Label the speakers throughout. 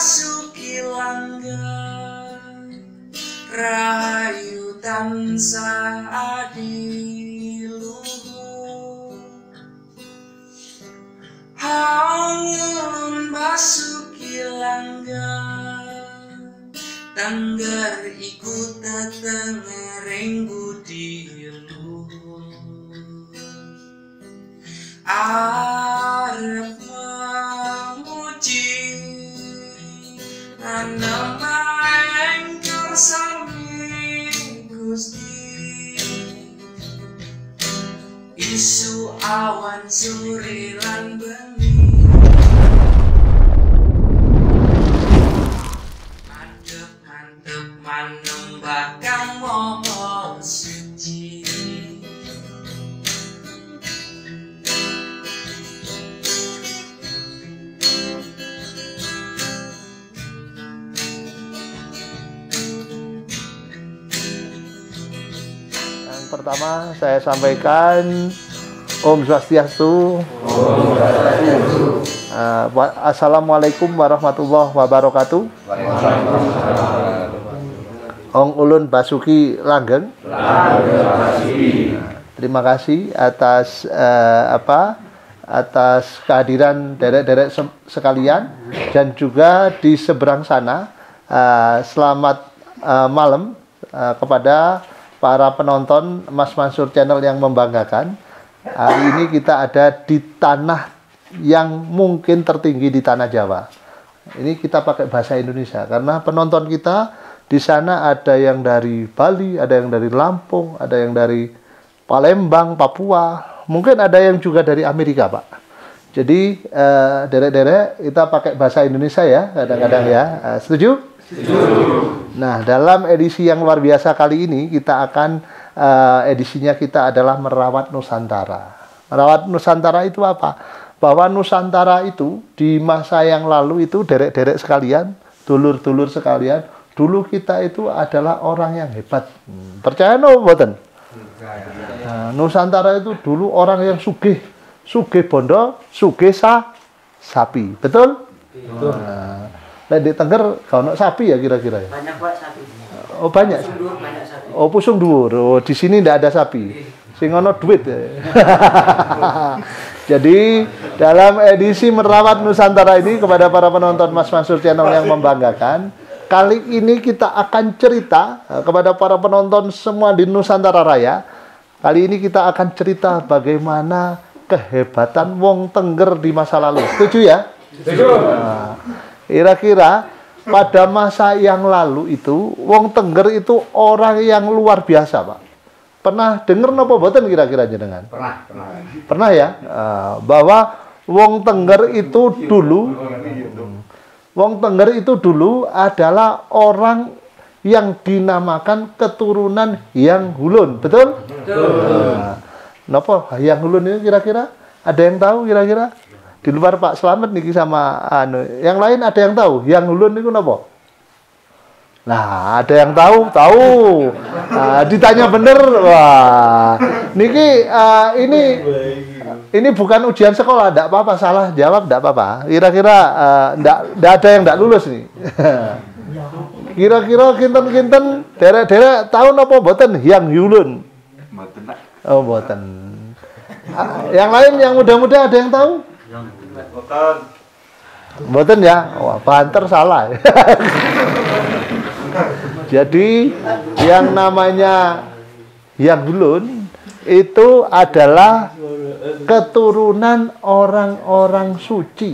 Speaker 1: basuki langgang rahayu tansah adiluhur haun basuki langgang tanggar ikut tetengering budi luhur arep memuji nama engkar sami Gusti isu awan suri lan bengi mantep manembah kang moho suci
Speaker 2: Pertama saya sampaikan Om Swastiastu. Assalamualaikum warahmatullahi wabarakatuh. Ong Ulun Basuki Langgeng. Terima kasih atas atas kehadiran derek-derek sekalian dan juga di seberang sana. Selamat malam kepada para penonton Mas Mansur Channel yang membanggakan. Hari ini kita ada di tanah yang mungkin tertinggi di tanah Jawa. Ini kita pakai bahasa Indonesia karena penonton kita di sana ada yang dari Bali, ada yang dari Lampung, ada yang dari Palembang, Papua, mungkin ada yang juga dari Amerika, Pak. Jadi derek-derek kita pakai bahasa Indonesia ya kadang-kadang ya. Setuju? Nah, dalam edisi yang luar biasa kali ini kita akan edisinya kita adalah merawat Nusantara. Merawat Nusantara itu apa? Bahwa Nusantara itu di masa yang lalu itu derek-derek sekalian, dulur-dulur sekalian, dulu kita itu adalah orang yang hebat. Percaya no mboten? Nah, Nusantara itu dulu orang yang sugih, sugih bondo, sugih sapi. Betul? Betul. Nah, di Tengger kalau sapi ya kira-kira ya.
Speaker 3: Banyak Pak sapi.
Speaker 2: Oh banyak.
Speaker 3: Banyak sapi.
Speaker 2: Oh pusung dhuwur. Oh di sini tidak ada sapi. Sing ono duit. Jadi dalam edisi merawat Nusantara ini kepada para penonton Mas Mansur Channel yang membanggakan, kali ini kita akan cerita kepada para penonton semua di Nusantara Raya. Kali ini kita akan cerita bagaimana kehebatan wong Tengger di masa lalu. Setuju ya? Setuju. Nah, kira-kira pada masa yang lalu itu wong Tengger itu orang yang luar biasa, Pak. Pernah dengar napa mboten kira-kira jenengan? Pernah ya? Bahwa wong Tengger itu dulu adalah orang yang dinamakan keturunan Hyang Hulun, betul? Betul. Napa Hyang Hulun itu kira-kira? Ada yang tahu kira-kira? Di luar Pak Slamet niki sama yang lain ada yang tahu Hyang Hulun niku napa? Nah, ada yang tahu? Nah, ditanya bener. Wah. Niki ini bukan ujian sekolah, enggak apa-apa, salah jawab enggak apa-apa. Kira-kira enggak ada yang enggak lulus nih. Kira-kira kinten-kinten derek-derek tahu napa mboten Hyang Hulun? Mboten, Pak. Oh, mboten. Yang lain yang muda-muda ada yang tahu? Mboten ya? Wah, banter salah. Jadi yang namanya Hyang Hulun itu adalah keturunan orang-orang suci,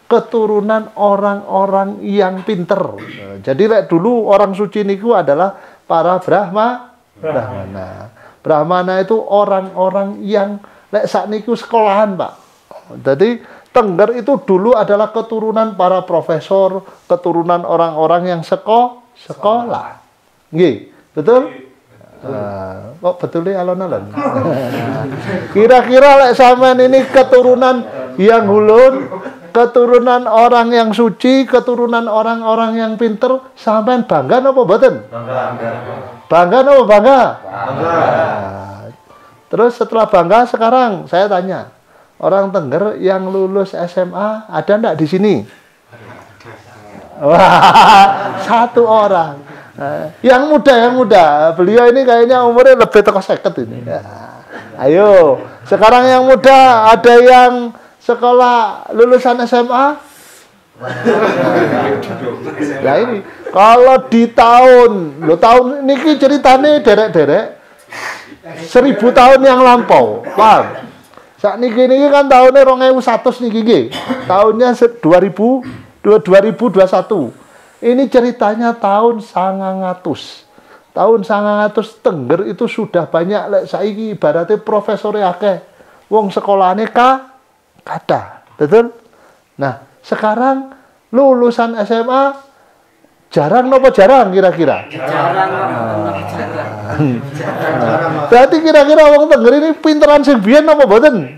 Speaker 2: keturunan orang-orang yang pinter. Jadi dulu orang suci niku adalah para Brahmana. Brahmana itu orang-orang yang sakniku sekolahan, Pak. Jadi Tengger itu dulu adalah keturunan para profesor, keturunan orang-orang yang sekolah. Nggih, betul? Kok betulnya alon-alon? Kira-kira lek sampean ini keturunan Hyang Hulun, keturunan orang yang suci, keturunan orang-orang yang pinter, sampean bangga napa mboten? Bangga napa bangga? Terus setelah bangga sekarang saya tanya, orang Tengger yang lulus SMA ada enggak di sini? Wah, 1 orang. Yang muda. Beliau ini kayaknya umurnya lebih teko 50 ini. Ayo, sekarang yang muda ada yang sekolah lulusan SMA? Nah ini, kalau di tahun ini ceritanya derek-derek 1000 tahun yang lampau, paham? Saat niki kan tahunnya 2100 niki, tahunnya 2021. Ini ceritanya tahun 900. Tahun 900 Tengger itu sudah banyak lek saiki ibaratnya profesor akeh. Wong sekolahane kada. Betul? Nah, sekarang lulusan SMA jarang nopo jarang kira-kira? Jarang. Berarti kira-kira wong Tengger ini pinteran sing biyen napa mboten?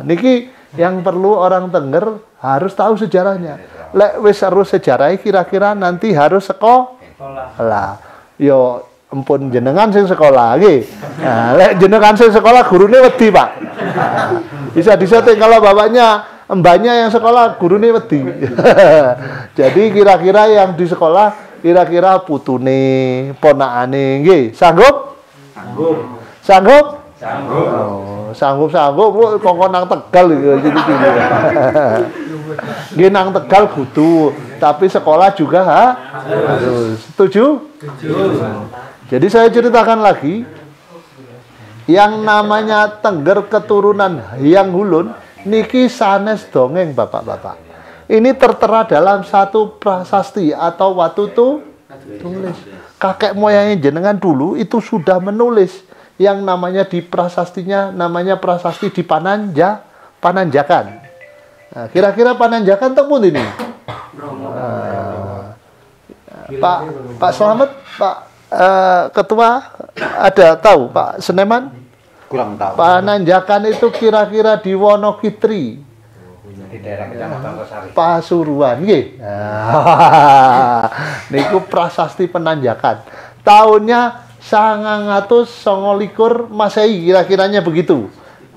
Speaker 2: Niki yang perlu orang Tengger harus tahu sejarahnya. Lek wis harus sejarah kira-kira nanti harus sekolah. Yo empun jenengan sing sekolah nggih. Nah, lek jenengan sing sekolah gurune wedi, Pak. Bisa disetting kalau bapaknya mbaknya yang sekolah gurune wedi. Jadi kira-kira yang di sekolah kira-kira putune, ponakane nggih. Sanggup? Sanggup? Sanggup. Kok nang Tegal iki. Nggih nang Tegal kudu, tapi sekolah juga harus. Setuju? Jadi saya ceritakan lagi, yang namanya Tengger keturunan Hyang Hulun niki sanes dongeng bapak-bapak. Ini tertera dalam satu prasasti atau watu tulis. Kakek moyangnya jenengan dulu itu sudah menulis yang namanya di prasastinya, namanya prasasti di Pananjakan. Nah, kira-kira Pananjakan tepun ini. Pak Slamet, Pak Ketua ada tahu Pak Seneman?
Speaker 3: Kurang tahu.
Speaker 2: Pananjakan itu kira-kira di Wonokitri.
Speaker 3: Di daerah Kecamatan Losari.
Speaker 2: Pasuruan nggih. Niku prasasti Pananjakan. Tahunnya 929 Masehi kira-kiranya begitu.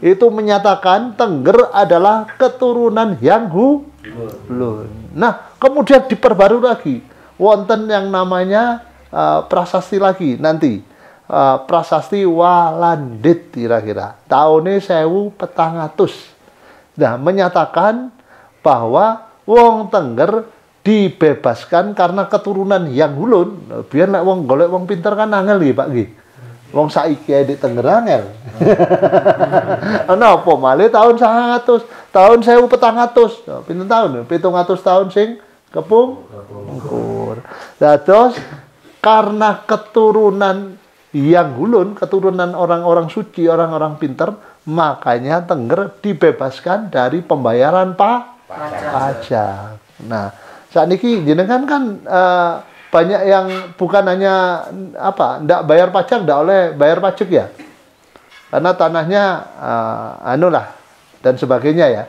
Speaker 2: Itu menyatakan Tengger adalah keturunan Hyang Hulun. Nah, kemudian diperbarui lagi. Wonten yang namanya prasasti lagi nanti. Prasasti Walandit kira-kira. Tahunnya 1400. Nah, menyatakan bahwa wong Tengger dibebaskan karena keturunan Hyang Hulun. Biar lek wong golek wong pinter kan angel nggih, Pak nggih. Wong saiki di Tengger angel. Ana apa malih tahun 100, tahun 1400. Pinten tahun? 700 tahun sing kepungkur. Dados karena keturunan Hyang Hulun, keturunan orang-orang suci, orang-orang pinter, makanya Tengger dibebaskan dari pembayaran pajak. Nah, saat ini jenengan kan banyak yang bukan hanya ndak bayar pajak, ndak oleh bayar pajak ya, karena tanahnya dan sebagainya ya.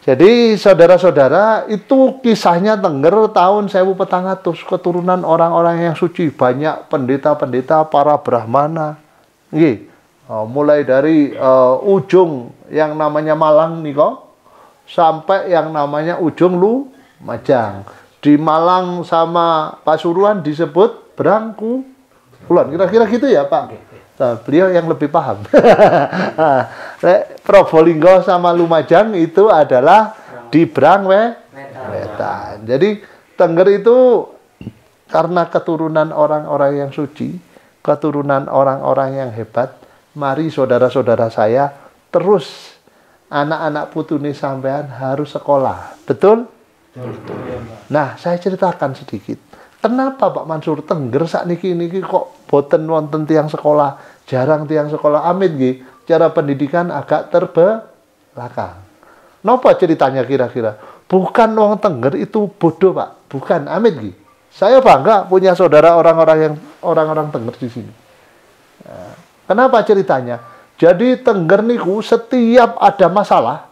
Speaker 2: Jadi saudara-saudara, itu kisahnya Tengger tahun 1400, keturunan orang-orang yang suci, banyak pendeta-pendeta, para brahmana, nggih. Mulai dari ujung yang namanya Malang niko sampai yang namanya ujung Lumajang. Di Malang sama Pasuruan disebut Brangkulan. Kira-kira gitu ya, Pak? Nah, beliau yang lebih paham. Probolinggo sama Lumajang itu adalah di Brangwetan. Jadi Tengger itu karena keturunan orang-orang yang suci, keturunan orang-orang yang hebat. Mari saudara-saudara saya, terus anak-anak putune sampean harus sekolah. Betul? Nah, saya ceritakan sedikit. Kenapa Pak Mansur Tengger sakniki kok boten wonten tiang sekolah, jarang tiang sekolah. Amit nggih, cara pendidikan agak terbelakang. Napa ceritanya kira-kira? Bukan wong Tengger itu bodoh, Pak. Bukan, amit nggih. Saya bangga punya saudara orang-orang Tengger di sini. Nah, kenapa ceritanya? Jadi Tengger niku setiap ada masalah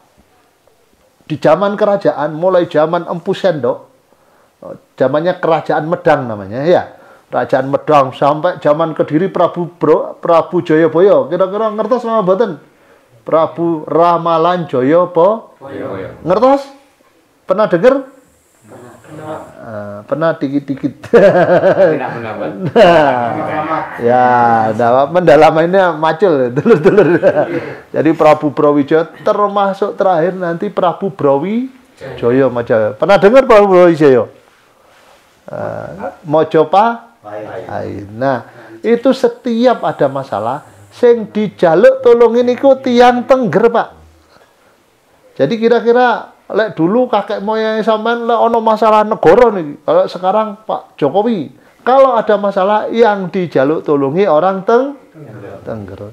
Speaker 2: di zaman kerajaan, mulai zaman Empu Sendok, zamannya kerajaan Medang namanya ya, kerajaan Medang sampai zaman Kediri Prabu Jayabaya. Kira-kira ngertos nama boten? Prabu Ramalan Jayabaya. Ngertos? Pernah dengar? Pernah dikit-dikit.
Speaker 3: Tidak mendapat.
Speaker 2: Ya, mendalamannya macul, dulur-dulur. Jadi Prabu Brawijaya termasuk terakhir nanti Prabu Brawijaya Majapahit. Pernah dengar Prabu Brawijaya? Majapahit. Nah, itu setiap ada masalah, sing dijaluk tolongin iku tiyang Tengger, Pak. Jadi kira-kira lek dulu kakek moyang sampean lek ono masalah negara nih. Kalau sekarang Pak Jokowi, kalau ada masalah yang dijaluk tolongi orang Tengger.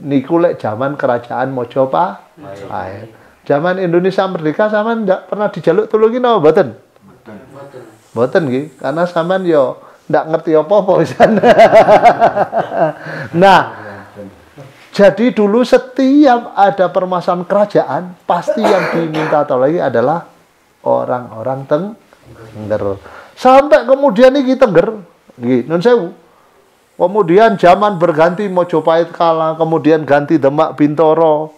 Speaker 2: Niku lek zaman kerajaan Majapahit. Zaman Indonesia merdeka sampean ndak pernah dijaluk tolongi napa mboten? Mboten nggih, karena sampean yo ndak ngerti apa-apa pisan. Nah, jadi dulu setiap ada permasalahan kerajaan, pasti yang diminta tolongi adalah orang-orang Tengger. Sampai kemudian ini Tengger, nun sewu. Kemudian zaman berganti Majapahit kalah, kemudian ganti Demak Bintoro.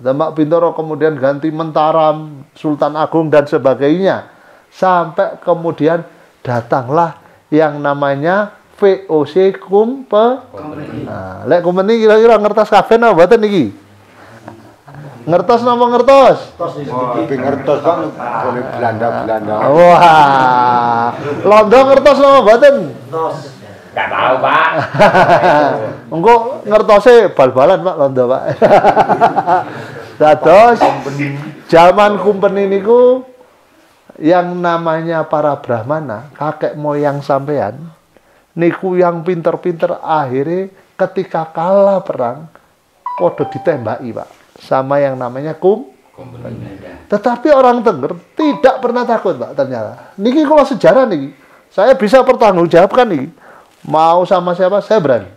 Speaker 2: Demak Bintoro kemudian ganti Mentaram, Sultan Agung dan sebagainya. Sampai kemudian datanglah yang namanya VOC Company. Nah, lek Company kira-kira ngertos kabeh napa mboten niki? Ngertos napa ngertos?
Speaker 3: Lebih ngertos Pak oleh Belanda.
Speaker 2: Wah. Londo ngertos napa mboten?
Speaker 3: Enggak tahu, Pak.
Speaker 2: Engko ngertose bal-balan Pak Londo, Pak. Dados zaman Company niku yang namanya para Brahmana, kakek moyang sampean niku yang pinter-pinter akhirnya ketika kalah perang podo ditembaki Pak sama yang namanya Company. Tetapi orang Tengger tidak pernah takut Pak ternyata. Niki kalau sejarah niki saya bisa pertanggungjawabkan niki. Mau sama siapa saya berani.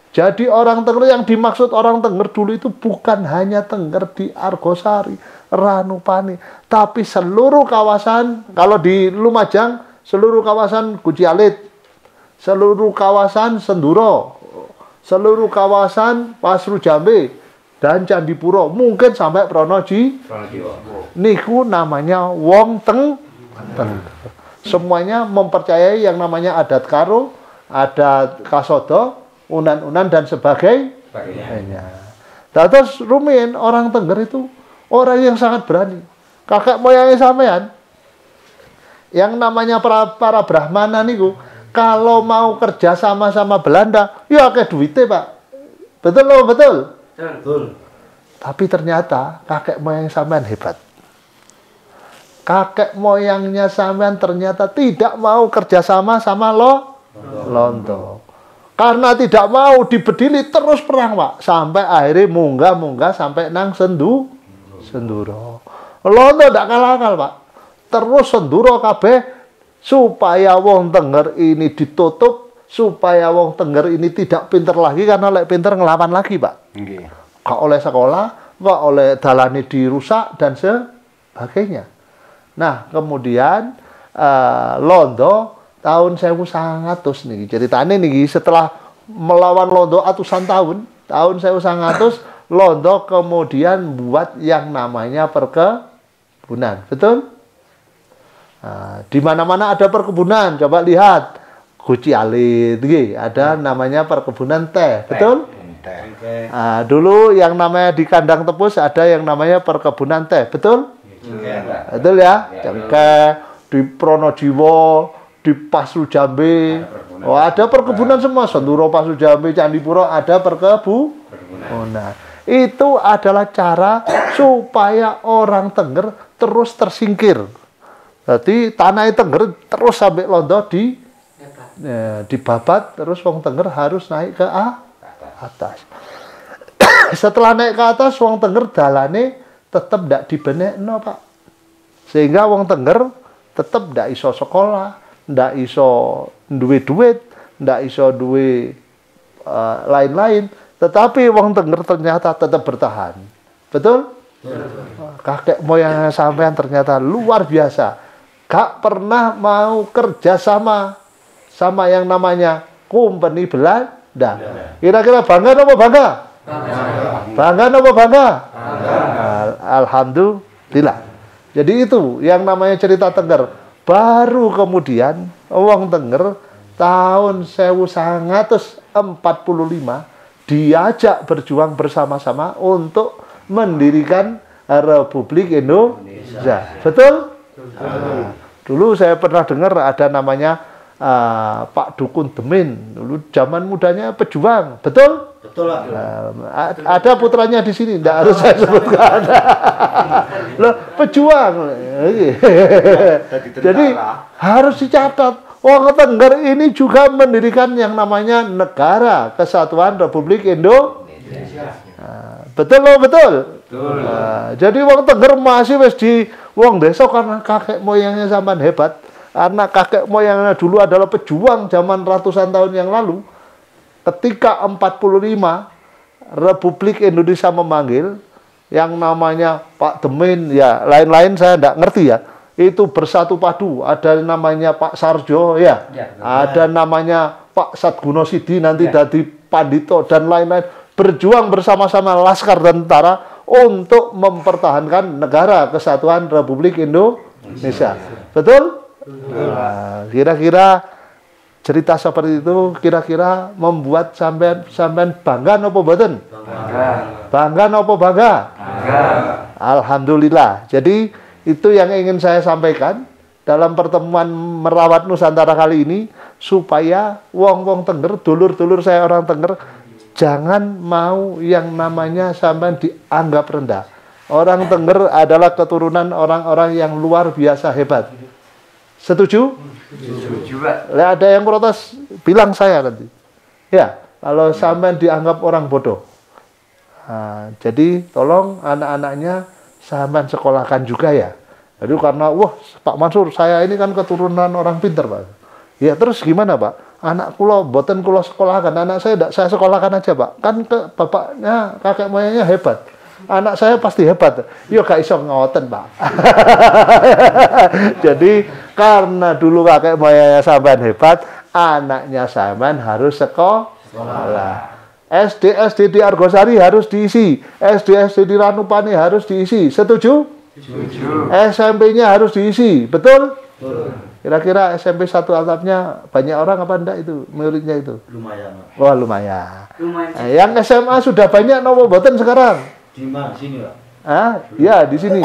Speaker 2: Jadi orang Tengger yang dimaksud orang Tengger dulu itu bukan hanya Tengger di Argosari, Ranupani, tapi seluruh kawasan. Kalau di Lumajang seluruh kawasan Guci Alit, seluruh kawasan Senduro, seluruh kawasan Pasru Jambe dan Candipuro, mungkin sampai Pronojiwo. Niku namanya wong Tengger. Semuanya mempercayai yang namanya adat karo, adat kasodo, unan-unan dan sebagainya. Terus rumiyin orang Tengger itu orang yang sangat berani. Kakek moyangnya sampean yang namanya para Brahmana niku kalau mau kerja sama Belanda, ya kayak duitnya Pak. Betul loh, betul. Tapi ternyata kakek moyang sampean hebat. Kakek moyangnya sampean ternyata tidak mau kerja sama Londo. Karena tidak mau dibedili terus perang Pak. Sampai akhirnya munggah sampai nang Senduro. Londo tidak kalah Pak. Terus Senduro kabeh supaya wong Tengger ini ditutup, supaya wong Tengger ini tidak pinter lagi, karena lek pinter ngelawan lagi Pak. Gak oleh sekolah, gak oleh dalane dirusak dan sebagainya. Nah kemudian Londo tahun 1900 nih ceritanya nih, setelah melawan Londo atusan tahun 1900 Londo kemudian buat yang namanya perkebunan, betul? Nah, di mana-mana ada perkebunan, coba lihat Guci Alit, ada namanya perkebunan teh, betul? Nah, dulu yang namanya di Kandang Tepus ada yang namanya perkebunan teh, betul? Betul ya? Cengkeh, di Pronojiwo, di Pasru Jambe, ada perkebunan semua. Senduro, Pasru Jambe, Candipuro ada perkebunan. Nah, itu adalah cara supaya orang Tengger terus tersingkir. Jadi tanah Tengger terus sampai Londo dibabat, terus wong Tengger harus naik ke atas. Setelah naik ke atas, wong Tengger dalane tetap ndak dibenekno Pak. Sehingga wong Tengger tetap ndak iso sekolah, ndak iso duwe duit, ndak iso duwe lain-lain, tetapi wong Tengger ternyata tetap bertahan. Betul? Kakek moyang sampean ternyata luar biasa. Gak pernah mau kerja sama yang namanya Company Belanda. Kira-kira bangga apa bangga? Bangga apa bangga? Alhamdulillah. Jadi itu yang namanya cerita Tengger. Baru kemudian wong Tengger tahun 1945 diajak berjuang bersama-sama untuk mendirikan Republik Indonesia. Betul? Dulu saya pernah dengar ada namanya Pak Dukun Demin. Dulu zaman mudanya pejuang. Betul?
Speaker 3: Betul lah.
Speaker 2: Ada putranya di sini, tidak harus saya sebutkan. Loh, pejuang. Jadi harus dicatat. Wong Tengger ini juga mendirikan yang namanya Negara Kesatuan Republik Indonesia. Betul loh, betul. Jadi Wong Tengger masih wis di wong desa karena kakek moyangnya zaman hebat. Karena kakek moyangnya dulu adalah pejuang zaman ratusan tahun yang lalu. Ketika 45 Republik Indonesia memanggil yang namanya Pak Demin, ya lain-lain saya tidak ngerti ya. Itu bersatu padu, ada namanya Pak Sarjo ya, ada namanya Pak Satguno Sidi nanti dari Pandito dan lain-lain, berjuang bersama-sama laskar dan tentara untuk mempertahankan Negara Kesatuan Republik Indonesia. Betul? Nah, kira-kira cerita seperti itu kira-kira membuat sampean bangga nopo mboten? Bangga nopo bangga? Alhamdulillah. Jadi itu yang ingin saya sampaikan dalam pertemuan merawat Nusantara kali ini, supaya wong-wong Tengger, dulur-dulur saya orang Tengger, jangan mau yang namanya sampean dianggap rendah. Orang Tengger adalah keturunan orang-orang yang luar biasa hebat. Setuju?
Speaker 1: Setuju.
Speaker 2: Ada yang protes, bilang saya nanti. Ya, kalau sampean dianggap orang bodoh. Nah, jadi tolong anak-anaknya sampean sekolahkan juga ya. Jadi karena wah Pak Mansur, saya ini kan keturunan orang pintar Pak. Ya terus gimana Pak? Anak kulo boten kulo sekolahkan, anak saya tidak saya sekolahkan aja Pak. Kan bapaknya kakek moyangnya hebat. Anak saya pasti hebat. Yo gak iso ngoten Pak. Jadi karena dulu kakek moyangnya sampean hebat, anaknya sampean harus sekolah. SD di Argosari harus diisi, SD di Ranupane harus diisi. Setuju? Setuju. SMP-nya harus diisi, betul? Kira-kira SMP 1 atapnya banyak orang apa enggak itu muridnya itu?
Speaker 3: Lumayan.
Speaker 2: Wah, lumayan. Yang SMA sudah banyak nopo mboten sekarang?
Speaker 3: Di mana sini, Pak?
Speaker 2: Ya, di sini.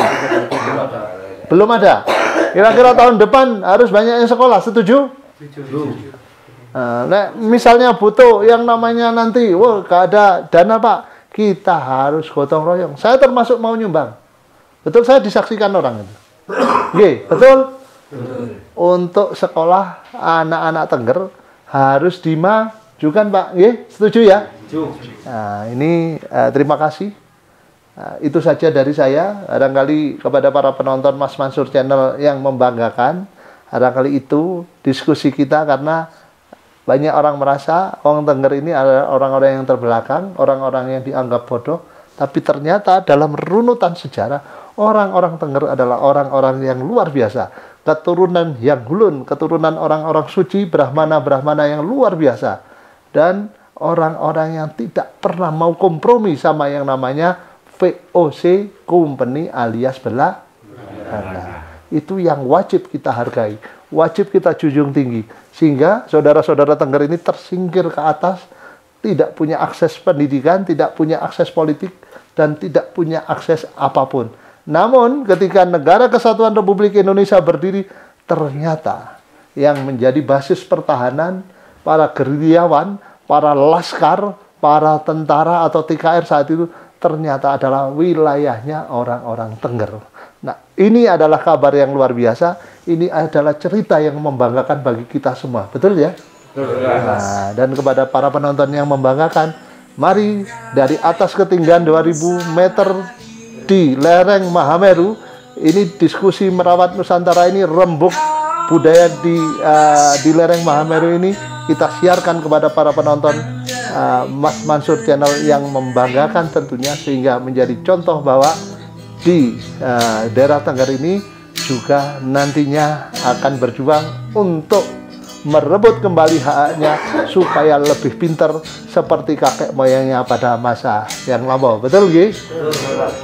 Speaker 2: Belum ada. Kira-kira tahun depan harus banyak yang sekolah, setuju?
Speaker 3: Setuju.
Speaker 2: Nah, misalnya butuh yang namanya nanti, wah gak ada dana Pak, kita harus gotong royong. Saya termasuk mau nyumbang, betul, saya disaksikan orang itu. Oke, betul? Untuk sekolah anak-anak Tengger harus dimajukan Pak, Oke, setuju ya? Nah, ini terima kasih. Itu saja dari saya. Barangkali kepada para penonton Mas Mansur Channel yang membanggakan, barangkali itu diskusi kita karena banyak orang merasa orang Tengger ini adalah orang-orang yang terbelakang, orang-orang yang dianggap bodoh. Tapi ternyata dalam runutan sejarah, orang-orang Tengger adalah orang-orang yang luar biasa. Keturunan yang hulun, keturunan orang-orang suci, Brahmana-Brahmana yang luar biasa. Dan orang-orang yang tidak pernah mau kompromi sama yang namanya VOC Company alias Belanda. Itu yang wajib kita hargai, wajib kita junjung tinggi. Sehingga saudara-saudara Tengger ini tersingkir ke atas, tidak punya akses pendidikan, tidak punya akses politik, dan tidak punya akses apapun. Namun ketika Negara Kesatuan Republik Indonesia berdiri, ternyata yang menjadi basis pertahanan para gerilyawan, para laskar, para tentara atau TKR saat itu ternyata adalah wilayahnya orang-orang Tengger. Nah, ini adalah kabar yang luar biasa. Ini adalah cerita yang membanggakan bagi kita semua. Betul ya? Betul. Nah, dan kepada para penonton yang membanggakan, mari dari atas ketinggian 2000 meter di lereng Mahameru, ini diskusi merawat Nusantara ini, rembuk budaya di lereng Mahameru ini kita siarkan kepada para penonton Mas Mansur Channel yang membanggakan tentunya, sehingga menjadi contoh bahwa di daerah Tengger ini juga nantinya akan berjuang untuk merebut kembali haknya supaya lebih pinter seperti kakek moyangnya pada masa yang lampau. Betul nggih?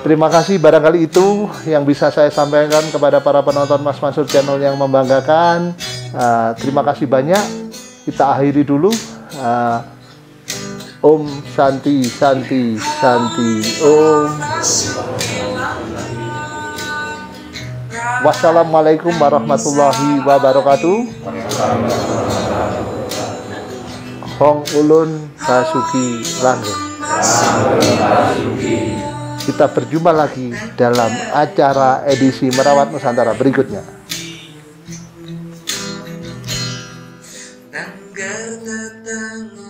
Speaker 2: Terima kasih, barangkali itu yang bisa saya sampaikan kepada para penonton Mas Mansur Channel yang membanggakan. Terima kasih banyak. Kita akhiri dulu. Om Santi Santi Santi Om. Wassalamualaikum warahmatullahi wabarakatuh. Hong Ulun Basuki Langgeng. Kita berjumpa lagi dalam acara edisi Merawat Nusantara berikutnya.
Speaker 1: Dan gertatang